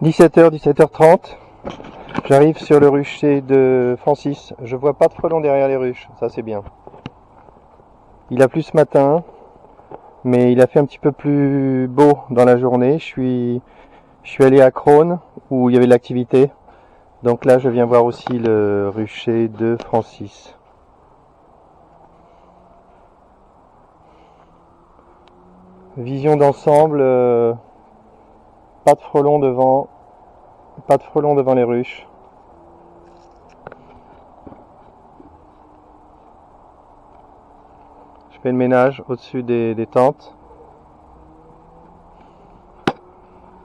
17h, 17h30. J'arrive sur le rucher de Francis. Je vois pas de frelons derrière les ruches, ça c'est bien. Il a plu ce matin, mais il a fait un petit peu plus beau dans la journée. Je suis allé à Crône où il y avait de l'activité. Donc là, je viens voir aussi le rucher de Francis. Vision d'ensemble, pas de frelons devant les ruches. Je fais le ménage au-dessus des tentes.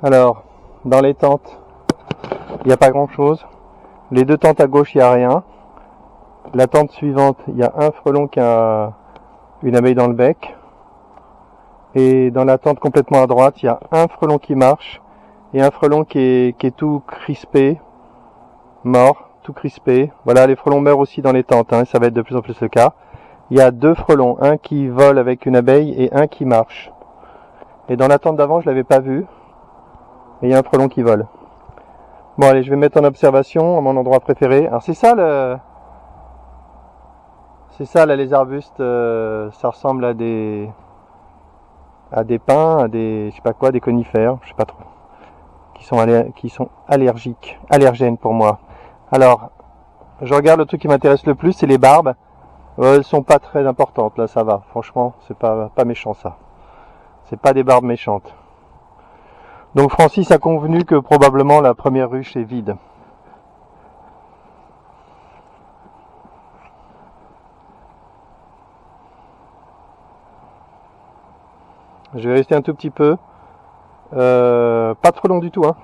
Alors, dans les tentes, il n'y a pas grand-chose. Les deux tentes à gauche, il n'y a rien. La tente suivante, il y a un frelon qui a une abeille dans le bec. Et dans la tente complètement à droite, il y a un frelon qui marche et un frelon qui est tout crispé, mort, tout crispé. Voilà, les frelons meurent aussi dans les tentes, hein, ça va être de plus en plus le cas. Il y a deux frelons, un qui vole avec une abeille et un qui marche. Et dans la tente d'avant, je l'avais pas vu. Et il y a un frelon qui vole. Bon, allez, je vais mettre en observation à mon endroit préféré. Alors c'est ça là, les arbustes, ça ressemble à des pins, à des, je sais pas quoi, des conifères, je sais pas trop, qui sont allergènes pour moi. Alors, je regarde le truc qui m'intéresse le plus, c'est les barbes. Elles sont pas très importantes, là, ça va. Franchement, c'est pas méchant ça. C'est pas des barbes méchantes. Donc Francis a convenu que probablement la première ruche est vide. Je vais rester un tout petit peu. Pas de frelons du tout, hein.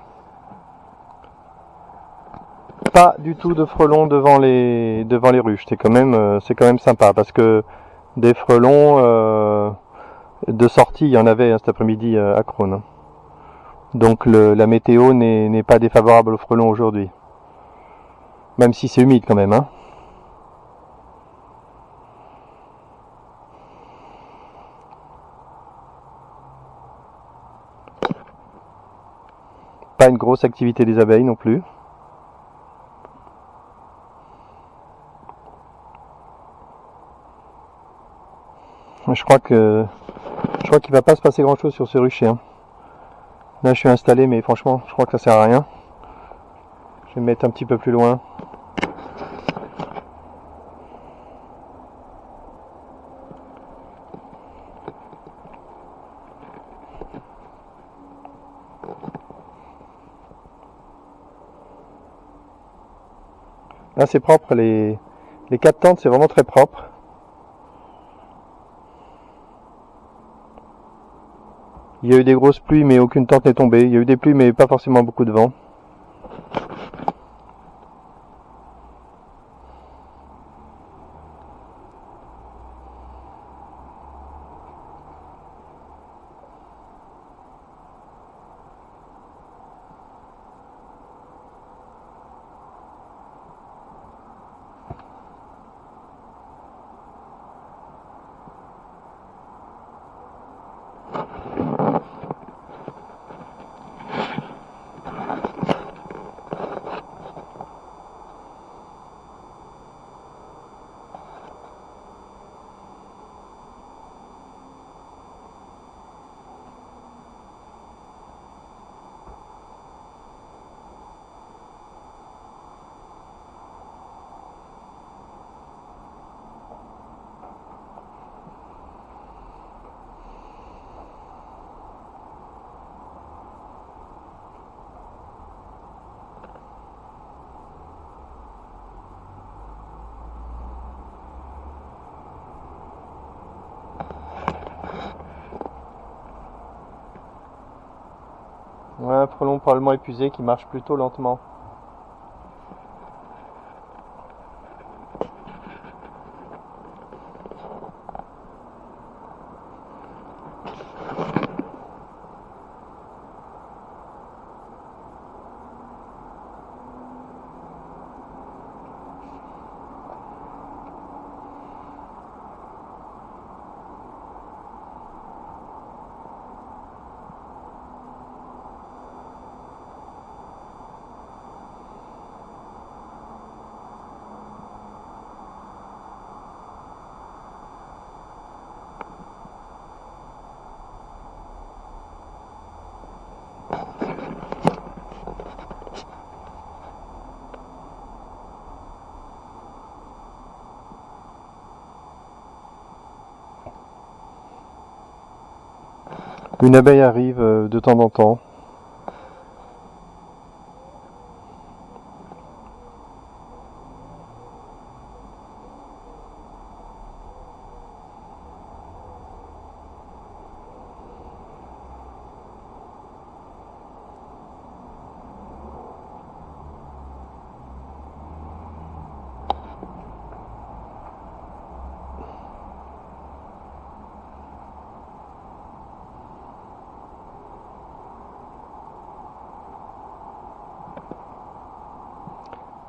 Pas du tout de frelons devant les ruches. C'est quand même sympa parce que des frelons de sortie, il y en avait cet après-midi à Crône. Donc la météo n'est pas défavorable aux frelons aujourd'hui. Même si c'est humide quand même, hein. Pas une grosse activité des abeilles non plus. Je crois qu'il va pas se passer grand chose sur ce rucher, hein. Là je suis installé, mais franchement je crois que ça sert à rien. Je vais me mettre un petit peu plus loin. Là c'est propre, les 4 tentes c'est vraiment très propre. Il y a eu des grosses pluies mais aucune tente n'est tombée. Il y a eu des pluies mais pas forcément beaucoup de vent. Ouais, un frelon probablement épuisé qui marche plutôt lentement. Une abeille arrive de temps en temps.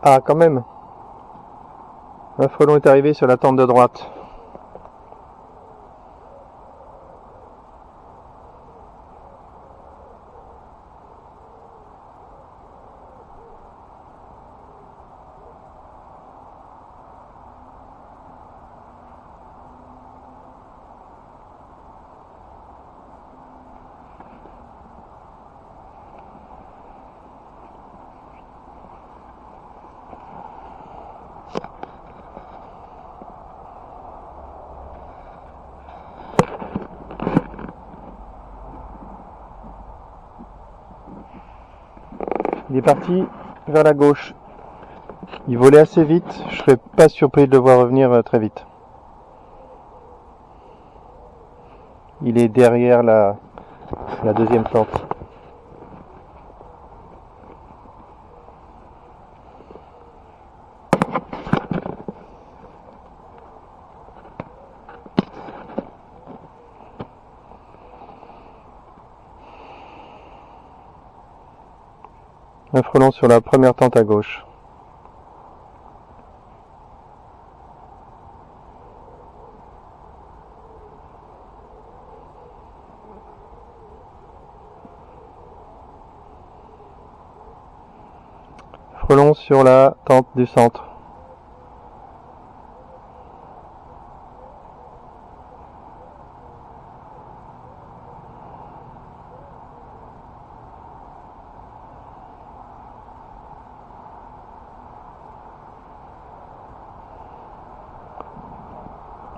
Ah, quand même. Un frelon est arrivé sur la tente de droite. Il est parti vers la gauche. Il volait assez vite, je serais pas surpris de le voir revenir très vite. Il est derrière la deuxième tente. Un frelon sur la première tente à gauche. Frelon sur la tente du centre.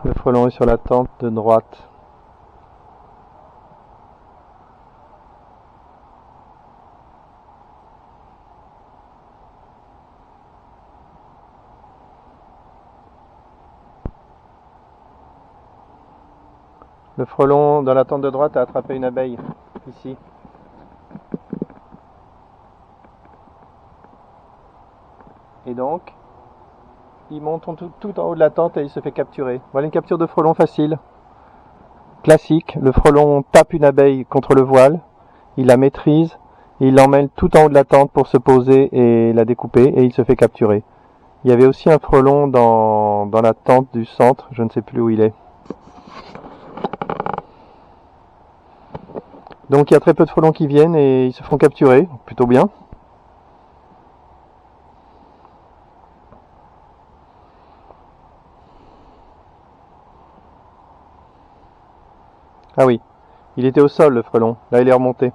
Le frelon est sur la tente de droite. Le frelon dans la tente de droite a attrapé une abeille, ici. Et donc, il monte tout en haut de la tente et il se fait capturer. Voilà une capture de frelon facile. Classique, le frelon tape une abeille contre le voile, il la maîtrise, et il l'emmène tout en haut de la tente pour se poser et la découper, et il se fait capturer. Il y avait aussi un frelon dans la tente du centre, je ne sais plus où il est. Donc il y a très peu de frelons qui viennent et ils se font capturer, plutôt bien. Ah oui, il était au sol le frelon, là il est remonté.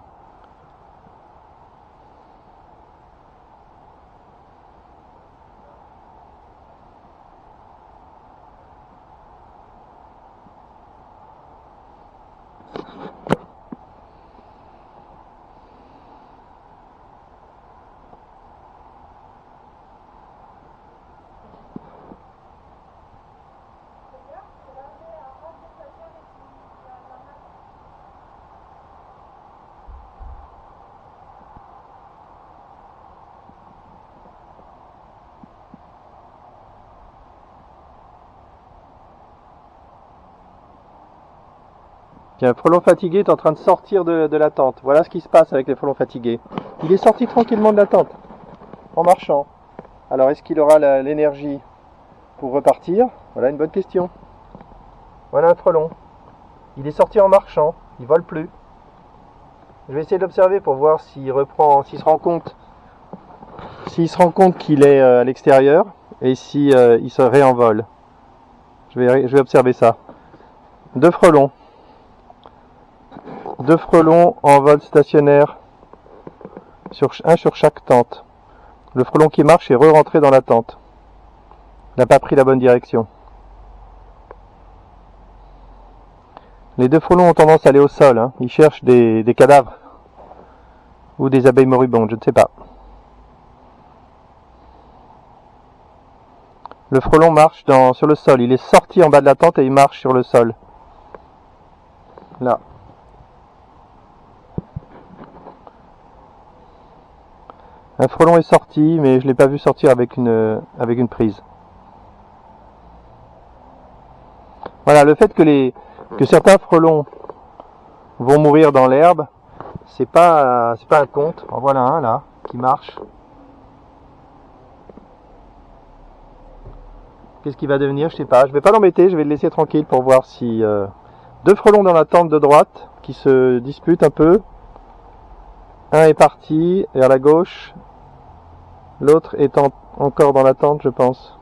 Tiens, un frelon fatigué est en train de sortir de la tente. Voilà ce qui se passe avec les frelons fatigués. Il est sorti tranquillement de la tente, en marchant. Alors est-ce qu'il aura l'énergie pour repartir? Voilà une bonne question. Voilà un frelon. Il est sorti en marchant, il vole plus. Je vais essayer d'observer pour voir s'il reprend, s'il se rend compte qu'il est à l'extérieur et si il se réenvole. Je vais observer ça. Deux frelons en vol stationnaire un sur chaque tente. Le frelon qui marche est re-rentré dans la tente. Il n'a pas pris la bonne direction. Les deux frelons ont tendance à aller au sol, hein. Ils cherchent des cadavres ou des abeilles moribondes, je ne sais pas. Le frelon marche sur le sol. Il est sorti en bas de la tente et il marche sur le sol. Là. Un frelon est sorti, mais je ne l'ai pas vu sortir avec une prise. Voilà, le fait que certains frelons vont mourir dans l'herbe, c'est pas un conte. En voilà un là, qui marche. Qu'est-ce qu'il va devenir? Je sais pas. Je vais pas l'embêter, je vais le laisser tranquille pour voir si... deux frelons dans la tente de droite qui se disputent un peu. Un est parti vers la gauche. L'autre est encore dans la tente, je pense.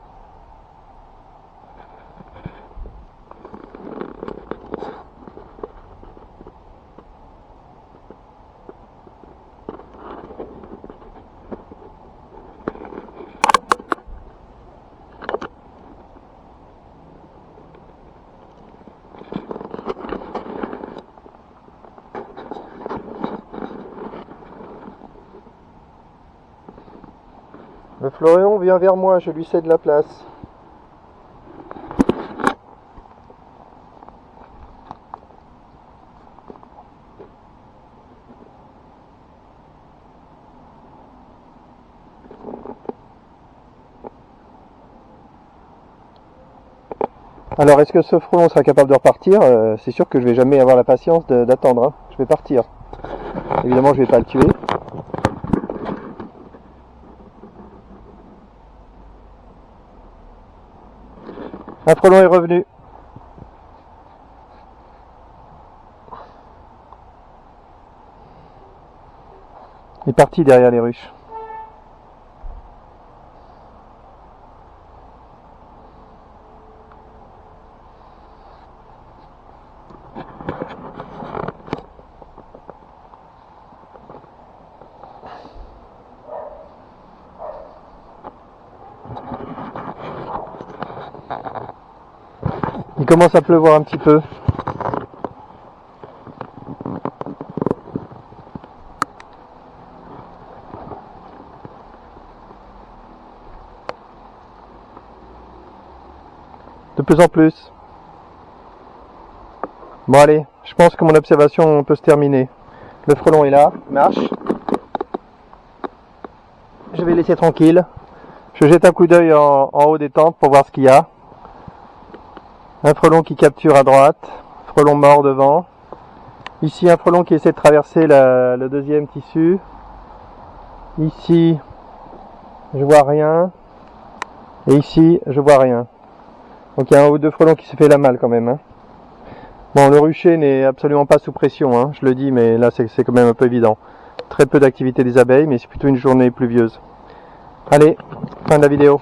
Le Florian vient vers moi, je lui cède la place. Alors, est-ce que ce frelon sera capable de repartir? C'est sûr que je vais jamais avoir la patience d'attendre, hein. Je vais partir. Évidemment, je vais pas le tuer. Un frelon est revenu. Il est parti derrière les ruches. Il commence à pleuvoir un petit peu. De plus en plus. Bon allez, je pense que mon observation peut se terminer. Le frelon est là, il marche. Je vais laisser tranquille. Je jette un coup d'œil en haut des tentes pour voir ce qu'il y a. Un frelon qui capture à droite, frelon mort devant. Ici un frelon qui essaie de traverser le deuxième tissu. Ici je vois rien. Et ici je vois rien. Donc il y a un ou deux frelons qui se fait la malle quand même, hein. Bon, le rucher n'est absolument pas sous pression, hein, je le dis, mais là c'est quand même un peu évident. Très peu d'activité des abeilles, mais c'est plutôt une journée pluvieuse. Allez, fin de la vidéo.